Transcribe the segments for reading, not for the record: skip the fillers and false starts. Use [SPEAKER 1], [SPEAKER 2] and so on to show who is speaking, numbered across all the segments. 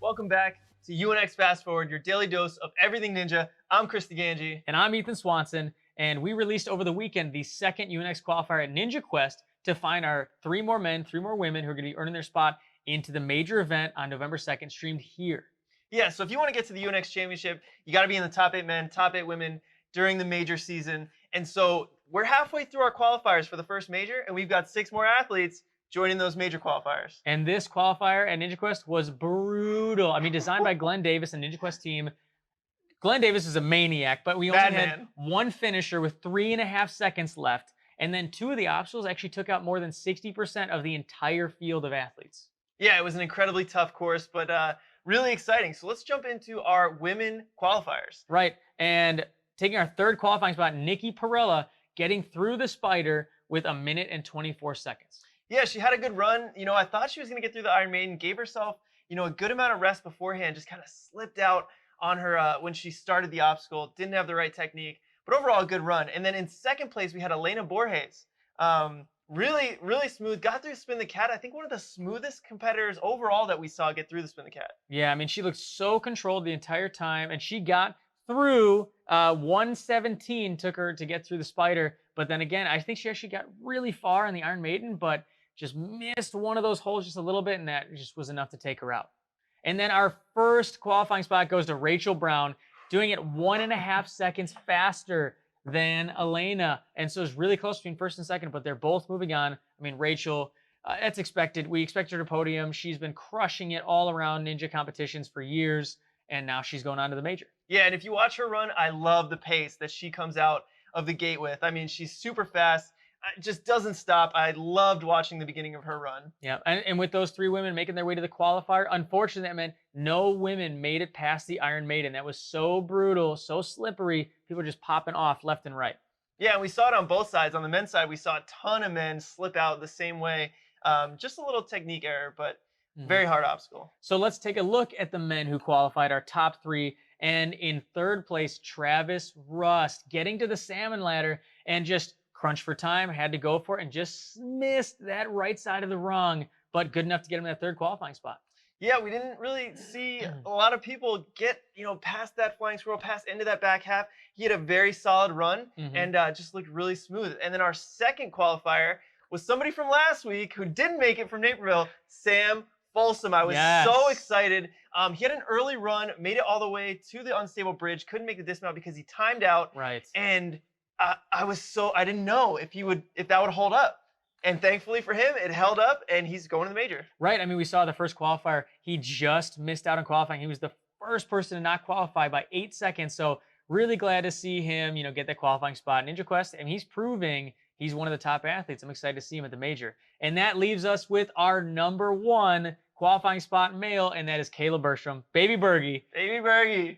[SPEAKER 1] Welcome back to UNX Fast Forward, your daily dose of everything ninja. I'm Chris DeGangi.
[SPEAKER 2] And I'm Ethan Swanson. And we released over the weekend the second UNX qualifier at Ninja Quest to find our 3 more men, 3 more women who are going to be earning their spot into the major event on November 2nd, streamed here.
[SPEAKER 1] Yeah, so if you want to get to the UNX Championship, you got to be in the top 8 men, top 8 women during the major season. And so we're halfway through our qualifiers for the first major, and we've got 6 more athletes joining those major qualifiers.
[SPEAKER 2] And this qualifier at Ninja Quest was brutal. I mean, designed by Glenn Davis and Ninja Quest team. Glenn Davis is a maniac, but we only had one finisher with 3.5 seconds left. And then 2 of the obstacles actually took out more than 60% of the entire field of athletes.
[SPEAKER 1] Yeah, it was an incredibly tough course, but really exciting. So let's jump into our women qualifiers.
[SPEAKER 2] Right, and taking our 3rd qualifying spot, Nicki Perella getting through the spider with 1 minute and 24 seconds.
[SPEAKER 1] Yeah, she had a good run. You know, I thought she was going to get through the Iron Maiden, gave herself, a good amount of rest beforehand, just kind of slipped out on her when she started the obstacle, didn't have the right technique, but overall a good run. And then in 2nd place, we had Elena Borges. Really, really smooth, got through Spin the Cat. I think one of the smoothest competitors overall that we saw get through the Spin the Cat.
[SPEAKER 2] Yeah, I mean, she looked so controlled the entire time, and she got through 1:17 took her to get through the spider. But then again, I think she actually got really far on the Iron Maiden, but just missed one of those holes just a little bit, and that just was enough to take her out. And then our first qualifying spot goes to Rachel Brown, doing it 1.5 seconds faster than Elena. And so it's really close between 1st and 2nd, but they're both moving on. I mean, Rachel, that's expected. We expect her to podium. She's been crushing it all around ninja competitions for years, and now she's going on to the major.
[SPEAKER 1] Yeah, and if you watch her run, I love the pace that she comes out of the gate with. I mean, she's super fast. Just doesn't stop. I loved watching the beginning of her run.
[SPEAKER 2] Yeah, and with those 3 women making their way to the qualifier, unfortunately, that meant no women made it past the Iron Maiden. That was so brutal, so slippery. People were just popping off left and right.
[SPEAKER 1] Yeah, and we saw it on both sides. On the men's side, we saw a ton of men slip out the same way. Just a little technique error, but very hard obstacle.
[SPEAKER 2] So let's take a look at the men who qualified, our top 3. And in 3rd place, Travis Rust, getting to the salmon ladder and just crunch for time, had to go for it, and just missed that right side of the rung, but good enough to get him that 3rd qualifying spot.
[SPEAKER 1] Yeah, we didn't really see a lot of people get, past that flying squirrel, past into that back half. He had a very solid run and just looked really smooth. And then our 2nd qualifier was somebody from last week who didn't make it from Naperville, Sam Folsom. I was so excited. He had an early run, made it all the way to the unstable bridge, couldn't make the dismount because he timed out.
[SPEAKER 2] Right.
[SPEAKER 1] And I didn't know if that would hold up. And thankfully for him, it held up, and he's going to the major.
[SPEAKER 2] Right. I mean, we saw the first qualifier. He just missed out on qualifying. He was the first person to not qualify by 8 seconds. So really glad to see him, get that qualifying spot in Ninja Quest. And he's proving he's one of the top athletes. I'm excited to see him at the major. And that leaves us with our number 1 qualifying spot male, and that is Caleb Bergstrom. Baby Bergie.
[SPEAKER 1] Baby Bergie.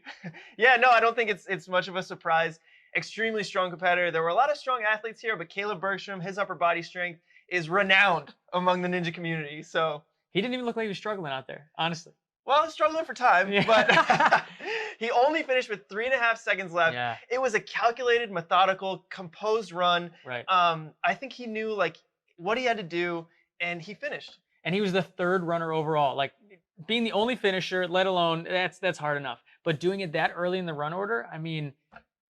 [SPEAKER 1] Yeah, no, I don't think it's much of a surprise. Extremely strong competitor. There were a lot of strong athletes here, but Caleb Bergstrom, his upper body strength is renowned among the ninja community. So
[SPEAKER 2] he didn't even look like he was struggling out there, honestly.
[SPEAKER 1] Well, he's struggling for time, but he only finished with 3.5 seconds left.
[SPEAKER 2] Yeah.
[SPEAKER 1] It was a calculated, methodical, composed run.
[SPEAKER 2] Right.
[SPEAKER 1] I think he knew what he had to do, and he finished.
[SPEAKER 2] And he was the 3rd runner overall. Like, being the only finisher, let alone that's hard enough. But doing it that early in the run order, I mean,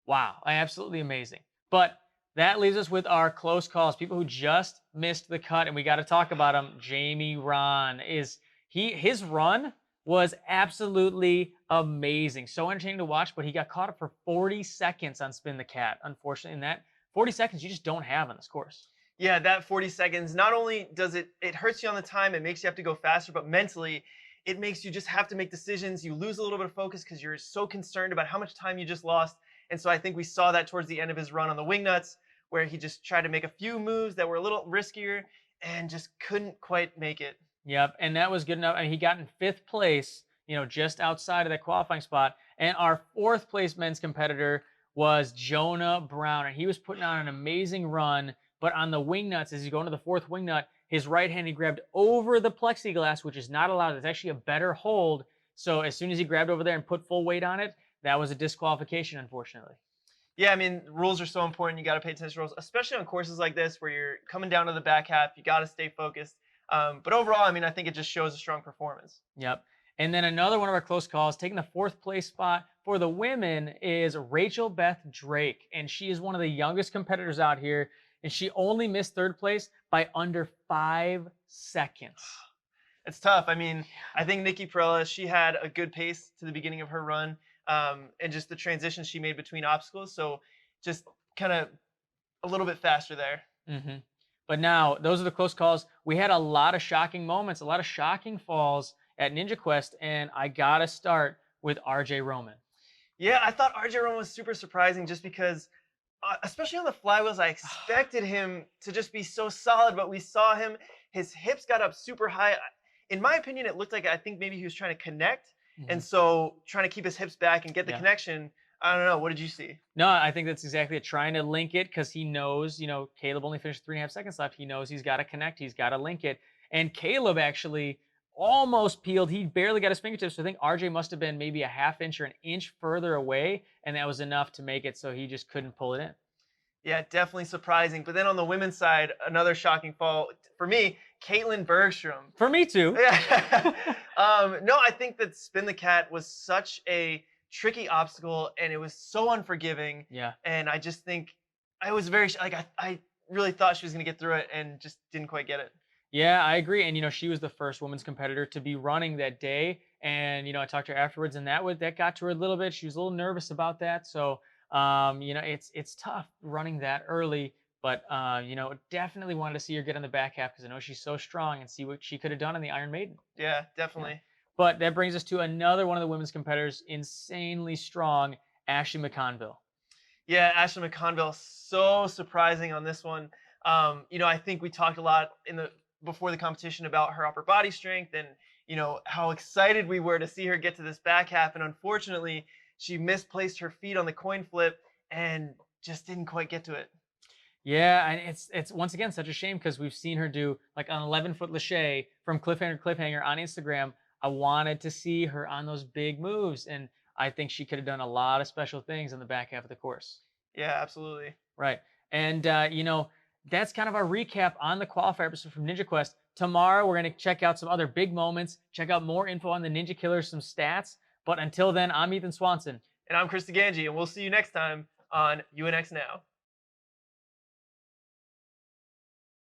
[SPEAKER 2] wow, absolutely amazing. But that leaves us with our close calls, people who just missed the cut, and we got to talk about him. Jamie Rahn, his run was absolutely amazing. So entertaining to watch, but he got caught up for 40 seconds on Spin the Cat. Unfortunately, in that 40 seconds you just don't have on this course.
[SPEAKER 1] Yeah, that 40 seconds, not only does it hurts you on the time, it makes you have to go faster, but mentally, it makes you just have to make decisions. You lose a little bit of focus because you're so concerned about how much time you just lost. And so I think we saw that towards the end of his run on the wingnuts, where he just tried to make a few moves that were a little riskier and just couldn't quite make it.
[SPEAKER 2] Yep, and that was good enough. I mean, he got in 5th place, just outside of that qualifying spot. And our 4th place men's competitor was Jonah Brown, and he was putting on an amazing run. But on the wingnuts, as he's going to the 4th wingnut, his right hand he grabbed over the plexiglass, which is not allowed. It's actually a better hold. So as soon as he grabbed over there and put full weight on it, that was a disqualification, unfortunately.
[SPEAKER 1] Yeah, I mean, rules are so important. You got to pay attention to rules, especially on courses like this where you're coming down to the back half. You got to stay focused. But overall, I mean, I think it just shows a strong performance.
[SPEAKER 2] Yep. And then another one of our close calls, taking the 4th place spot for the women, is Rachel Beth Drake. And she is one of the youngest competitors out here. And she only missed 3rd place by under 5 seconds.
[SPEAKER 1] It's tough. I mean, I think Nicki Perella, she had a good pace to the beginning of her run, and just the transition she made between obstacles. So just kind of a little bit faster there.
[SPEAKER 2] Mm-hmm. But now, those are the close calls. We had a lot of shocking moments, a lot of shocking falls at Ninja Quest, and I got to start with RJ Roman.
[SPEAKER 1] Yeah, I thought RJ Roman was super surprising just because, especially on the flywheels, I expected him to just be so solid, but we saw him, his hips got up super high. In my opinion, it looked like, I think maybe he was trying to connect, and so trying to keep his hips back and get the connection. I don't know. What did you see?
[SPEAKER 2] No, I think that's exactly it. Trying to link it because he knows, Caleb only finished 3.5 seconds left. He knows he's got to connect. He's got to link it. And Caleb actually almost peeled. He barely got his fingertips. So I think RJ must have been maybe a half inch or an inch further away. And that was enough to make it so he just couldn't pull it in.
[SPEAKER 1] Yeah, definitely surprising. But then on the women's side, another shocking fall for me, Caitlin Bergstrom.
[SPEAKER 2] For me too.
[SPEAKER 1] Yeah. No, I think that Spin the Cat was such a tricky obstacle, and it was so unforgiving.
[SPEAKER 2] Yeah.
[SPEAKER 1] And I just think I was very I really thought she was going to get through it, and just didn't quite get it.
[SPEAKER 2] Yeah, I agree. And she was the first women's competitor to be running that day. And I talked to her afterwards, and that got to her a little bit. She was a little nervous about that. So it's tough running that early. But definitely wanted to see her get on the back half because I know she's so strong, and see what she could have done on the Iron Maiden.
[SPEAKER 1] Yeah, definitely. Yeah.
[SPEAKER 2] But that brings us to another one of the women's competitors, insanely strong, Ashley McConville.
[SPEAKER 1] Yeah, Ashley McConville, so surprising on this one. I think we talked a lot before the competition about her upper body strength and how excited we were to see her get to this back half, and unfortunately she misplaced her feet on the coin flip and just didn't quite get to it.
[SPEAKER 2] Yeah, and it's once again such a shame because we've seen her do like an 11-foot lache from cliffhanger to cliffhanger on Instagram. I wanted to see her on those big moves, and I think she could have done a lot of special things in the back half of the course.
[SPEAKER 1] Yeah, absolutely.
[SPEAKER 2] Right. And, that's kind of our recap on the qualifier episode from Ninja Quest. Tomorrow, we're going to check out some other big moments, check out more info on the Ninja Killers, some stats. But until then, I'm Ethan Swanson.
[SPEAKER 1] And I'm Chris DeGangi, and we'll see you next time on UNX Now.